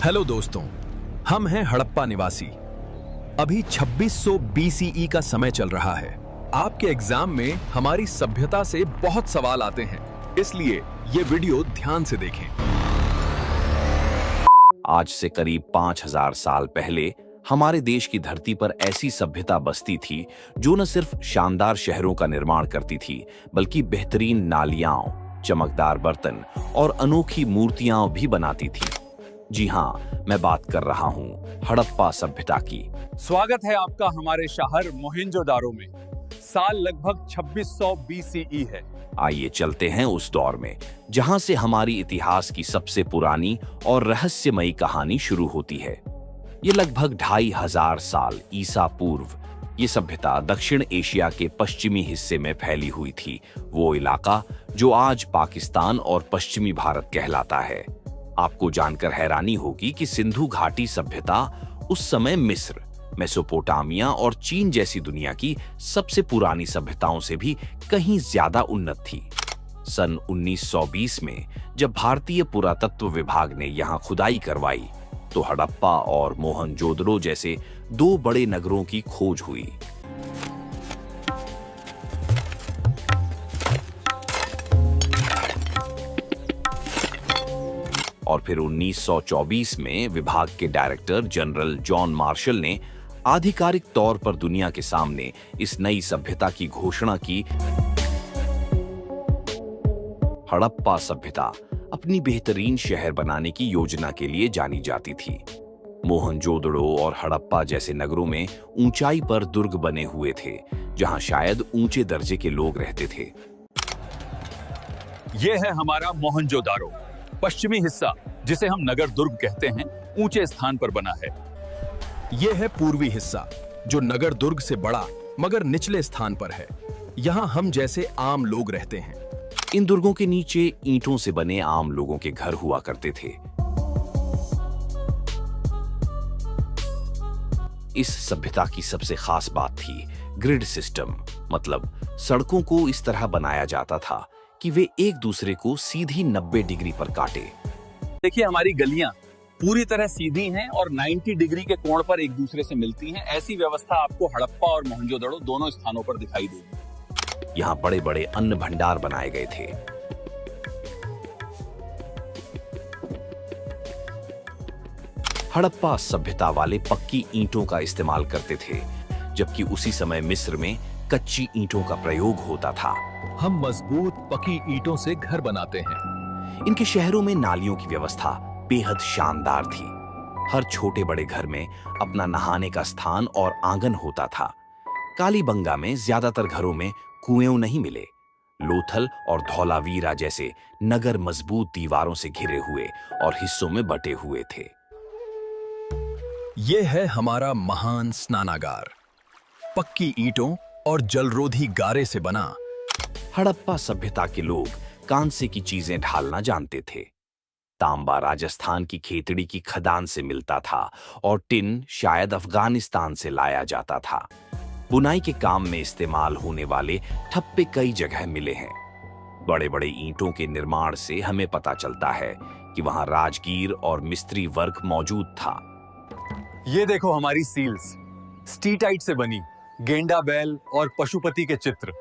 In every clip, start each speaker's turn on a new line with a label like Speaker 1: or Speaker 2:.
Speaker 1: Hello दोस्तों, हम हैं हड़प्पा निवासी। अभी 2600 BCE का समय चल रहा है। आपके एग्जाम में हमारी सभ्यता से बहुत सवाल आते हैं, इसलिए ये वीडियो ध्यान से देखें।
Speaker 2: आज से करीब 5000 साल पहले हमारे देश की धरती पर ऐसी सभ्यता बसती थी जो न सिर्फ शानदार शहरों का निर्माण करती थी, बल्कि बेहतरीन नालियां, चमकदार बर्तन और अनोखी मूर्तियां भी बनाती थी। जी हाँ, मैं बात कर रहा हूँ हड़प्पा सभ्यता की।
Speaker 3: स्वागत है आपका हमारे शहर मोहनजोदारो में। साल लगभग 2600 BCE है।
Speaker 2: आइए चलते हैं उस दौर में जहां से हमारी इतिहास की सबसे पुरानी और रहस्यमयी कहानी शुरू होती है। ये लगभग 2500 साल ईसा पूर्व ये सभ्यता दक्षिण एशिया के पश्चिमी हिस्से में फैली हुई थी, वो इलाका जो आज पाकिस्तान और पश्चिमी भारत कहलाता है। आपको जानकर हैरानी होगी कि सिंधु घाटी सभ्यता उस समय मिस्र, मेसोपोटामिया और चीन जैसी दुनिया की सबसे पुरानी सभ्यताओं से भी कहीं ज्यादा उन्नत थी। सन 1920 में जब भारतीय पुरातत्व विभाग ने यहाँ खुदाई करवाई तो हड़प्पा और मोहनजोदड़ो जैसे दो बड़े नगरों की खोज हुई। और फिर 1924 में विभाग के डायरेक्टर जनरल जॉन मार्शल ने आधिकारिक तौर पर दुनिया के सामने इस नई सभ्यता की घोषणा की। हड़प्पा सभ्यता अपनी बेहतरीन शहर बनाने की योजना के लिए जानी जाती थी। मोहनजोदड़ो और हड़प्पा जैसे नगरों में ऊंचाई पर दुर्ग बने हुए थे, जहां शायद ऊंचे दर्जे के लोग रहते थे।
Speaker 3: यह है हमारा मोहनजोदारो। पश्चिमी हिस्सा, जिसे हम नगर दुर्ग कहते हैं, ऊंचे स्थान पर बना है।
Speaker 1: यह है पूर्वी हिस्सा, जो नगर दुर्ग से बड़ा मगर निचले स्थान पर है। यहाँ हम जैसे आम लोग रहते हैं।
Speaker 2: इन दुर्गों के नीचे ईंटों से बने आम लोगों के घर हुआ करते थे। इस सभ्यता की सबसे खास बात थी ग्रिड सिस्टम, मतलब सड़कों को इस तरह बनाया जाता था कि वे एक दूसरे को सीधी 90 डिग्री पर काटे।
Speaker 3: देखिए, हमारी गलियां पूरी तरह सीधी हैं और 90 डिग्री के कोण पर एक दूसरे से मिलती हैं। ऐसी व्यवस्था आपको हड़प्पा और मोहनजोदड़ो दोनों स्थानों पर दिखाई देगी।
Speaker 2: यहाँ बड़े बड़े अन्न भंडार बनाए गए थे। हड़प्पा सभ्यता वाले पक्की ईंटों का इस्तेमाल करते थे, जबकि उसी समय मिस्र में कच्ची ईंटों का प्रयोग होता था।
Speaker 1: हम मजबूत पकी ईंटों से घर बनाते हैं।
Speaker 2: इनके शहरों में नालियों की व्यवस्था बेहद शानदार थी। हर छोटे बड़े घर में अपना नहाने का स्थान और आंगन होता था। कालीबंगा में ज्यादातर घरों में कुएं नहीं मिले। लोथल और धौलावीरा जैसे नगर मजबूत दीवारों से घिरे हुए और हिस्सों में बटे हुए थे।
Speaker 1: यह है हमारा महान स्नानागार, पक्की ईंटों और जलरोधी गारे से बना।
Speaker 2: हड़प्पा सभ्यता के लोग कांसे की चीजें ढालना जानते थे। तांबा राजस्थान की खेतड़ी की खदान से मिलता था और टिन शायद अफगानिस्तान से लाया जाता था। बुनाई के काम में इस्तेमाल होने वाले ठप्पे कई जगह मिले हैं। बड़े बड़े ईंटों के निर्माण से हमें पता चलता है कि वहां राजगीर और मिस्त्री वर्ग मौजूद था।
Speaker 3: ये देखो हमारी सील्स, स्टीटाइट से बनी, गेंडा बैल और पशुपति के चित्र।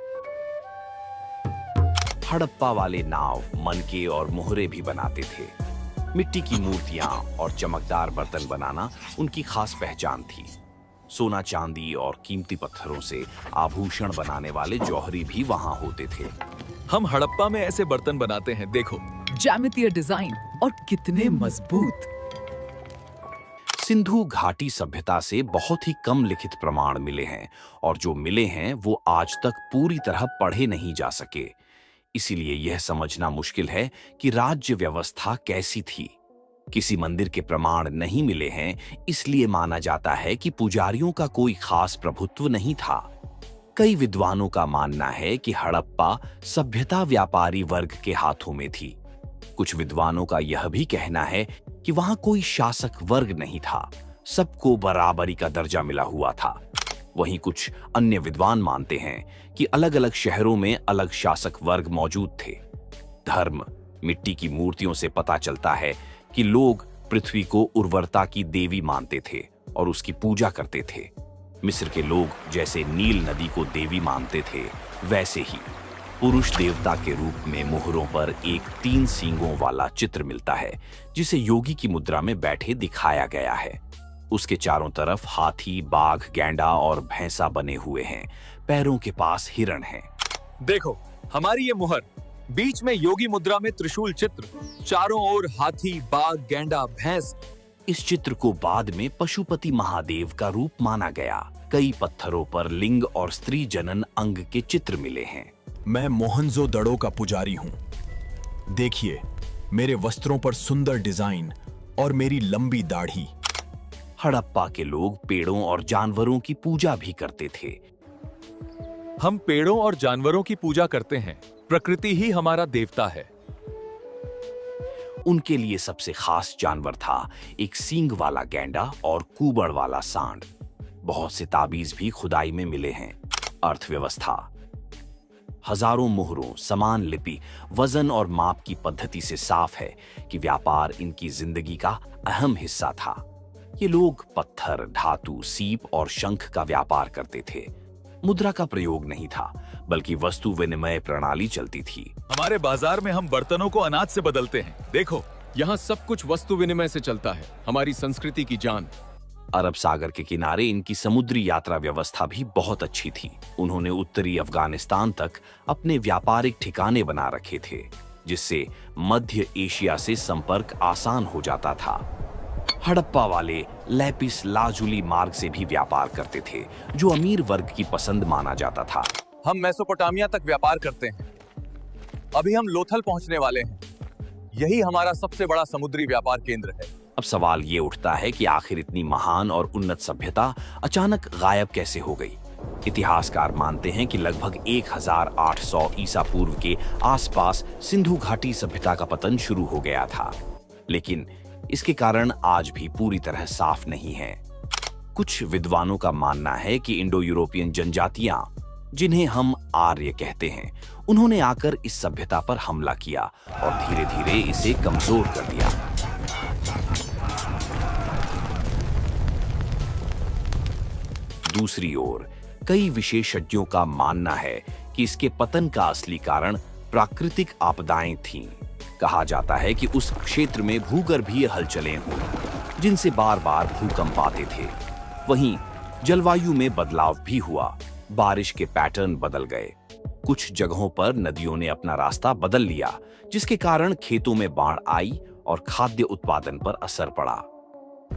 Speaker 2: हड़प्पा वाले नाव, मनके और मोहरे भी बनाते थे। मिट्टी की मूर्तियां और चमकदार बर्तन बनाना उनकी खास पहचान थी। सोना, चांदी और कीमती पत्थरों से आभूषण बनाने वाले जौहरी भी वहां होते थे।
Speaker 1: हम हड़प्पा में ऐसे बर्तन बनाते हैं, देखो,
Speaker 4: ज्यामितीय डिजाइन और कितने मजबूत।
Speaker 2: सिंधु घाटी सभ्यता से बहुत ही कम लिखित प्रमाण मिले हैं और जो मिले हैं वो आज तक पूरी तरह पढ़े नहीं जा सके। इसीलिए यह समझना मुश्किल है कि राज्य व्यवस्था कैसी थी। किसी मंदिर के प्रमाण नहीं मिले हैं, इसलिए माना जाता है कि पुजारियों का कोई खास प्रभुत्व नहीं था। कई विद्वानों का मानना है कि हड़प्पा सभ्यता व्यापारी वर्ग के हाथों में थी। कुछ विद्वानों का यह भी कहना है कि वहां कोई शासक वर्ग नहीं था, सबको बराबरी का दर्जा मिला हुआ था। वहीं कुछ अन्य विद्वान मानते हैं कि अलग-अलग शहरों में अलग शासक वर्ग मौजूद थे। धर्म, मिट्टी की मूर्तियों से पता चलता है कि लोग पृथ्वी को उर्वरता की देवी मानते थे और उसकी पूजा करते थे। मिस्र के लोग जैसे नील नदी को देवी मानते थे, वैसे ही पुरुष देवता के रूप में मोहरों पर एक 3 सींगों वाला चित्र मिलता है, जिसे योगी की मुद्रा में बैठे दिखाया गया है। उसके चारों तरफ हाथी, बाघ, गैंडा और भैंसा बने हुए हैं। पैरों के पास हिरण हैं।
Speaker 1: देखो, हमारी ये मुहर, बीच में योगी मुद्रा में त्रिशूल चित्र, चारों ओर हाथी, बाघ, गैंडा, भैंस।
Speaker 2: इस चित्र को बाद में पशुपति महादेव का रूप माना गया। कई पत्थरों पर लिंग और स्त्री जनन अंग के चित्र मिले हैं।
Speaker 1: मैं मोहनजोदड़ो का पुजारी हूँ। देखिए, मेरे वस्त्रों पर सुंदर डिजाइन और मेरी लंबी दाढ़ी।
Speaker 2: हड़प्पा के लोग पेड़ों और जानवरों की पूजा भी करते थे।
Speaker 1: हम पेड़ों और जानवरों की पूजा करते हैं। प्रकृति ही हमारा देवता है।
Speaker 2: उनके लिए सबसे खास जानवर था एक सींग वाला गैंडा और कुबड़ वाला सांड। बहुत से ताबीज भी खुदाई में मिले हैं। अर्थव्यवस्था, हजारों मोहरों, समान लिपि, वजन और माप की पद्धति से साफ है कि व्यापार इनकी जिंदगी का अहम हिस्सा था। ये लोग पत्थर, धातु, सीप और शंख का व्यापार करते थे। मुद्रा का प्रयोग नहीं था, बल्कि वस्तु विनिमय प्रणाली चलती थी।
Speaker 1: हमारे बाजार में हम बर्तनों को अनाज से बदलते हैं। देखो, यहाँ सब कुछ वस्तु विनिमय से चलता है। हमारी संस्कृति की जान।
Speaker 2: अरब सागर के किनारे इनकी समुद्री यात्रा व्यवस्था भी बहुत अच्छी थी। उन्होंने उत्तरी अफगानिस्तान तक अपने व्यापारिक ठिकाने बना रखे थे, जिससे मध्य एशिया से संपर्क आसान हो जाता था। हड़प्पा वाले लैपिस लाजुली मार्ग से भी व्यापार करते थे, जो अमीर वर्ग की पसंद माना जाता था।
Speaker 1: हम मेसोपोटामिया तक व्यापार करते हैं। अभी हम लोथल पहुंचने वाले हैं। यही हमारा सबसे बड़ा समुद्री व्यापार केंद्र है।
Speaker 2: अब सवाल ये उठता है कि आखिर इतनी महान और उन्नत सभ्यता अचानक गायब कैसे हो गई। इतिहासकार मानते हैं कि लगभग 1800 ईसा पूर्व के आसपास सिंधु घाटी सभ्यता का पतन शुरू हो गया था, लेकिन इसके कारण आज भी पूरी तरह साफ नहीं है। कुछ विद्वानों का मानना है कि इंडो यूरोपियन जनजातियां, जिन्हें हम आर्य कहते हैं, उन्होंने आकर इस सभ्यता पर हमला किया और धीरे धीरे इसे कमजोर कर दिया। दूसरी ओर कई विशेषज्ञों का मानना है कि इसके पतन का असली कारण प्राकृतिक आपदाएं थीं। कहा जाता है कि उस क्षेत्र में भूगर्भीय हलचलें हुई, जिनसे बार बार भूकंप आते थे। वहीं जलवायु में बदलाव भी हुआ। बारिश के पैटर्न बदल गए। कुछ जगहों पर नदियों ने अपना रास्ता बदल लिया, जिसके कारण खेतों में बाढ़ आई और खाद्य उत्पादन पर असर पड़ा।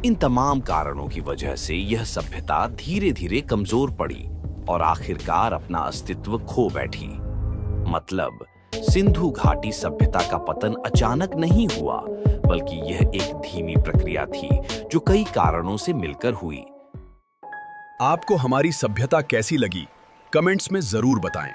Speaker 2: इन तमाम कारणों की वजह से यह सभ्यता धीरे धीरे कमजोर पड़ी और आखिरकार अपना अस्तित्व खो बैठी। मतलब, सिंधु घाटी सभ्यता का पतन अचानक नहीं हुआ, बल्कि यह एक धीमी प्रक्रिया थी जो कई कारणों से मिलकर हुई।
Speaker 1: आपको हमारी सभ्यता कैसी लगी? कमेंट्स में जरूर बताएं।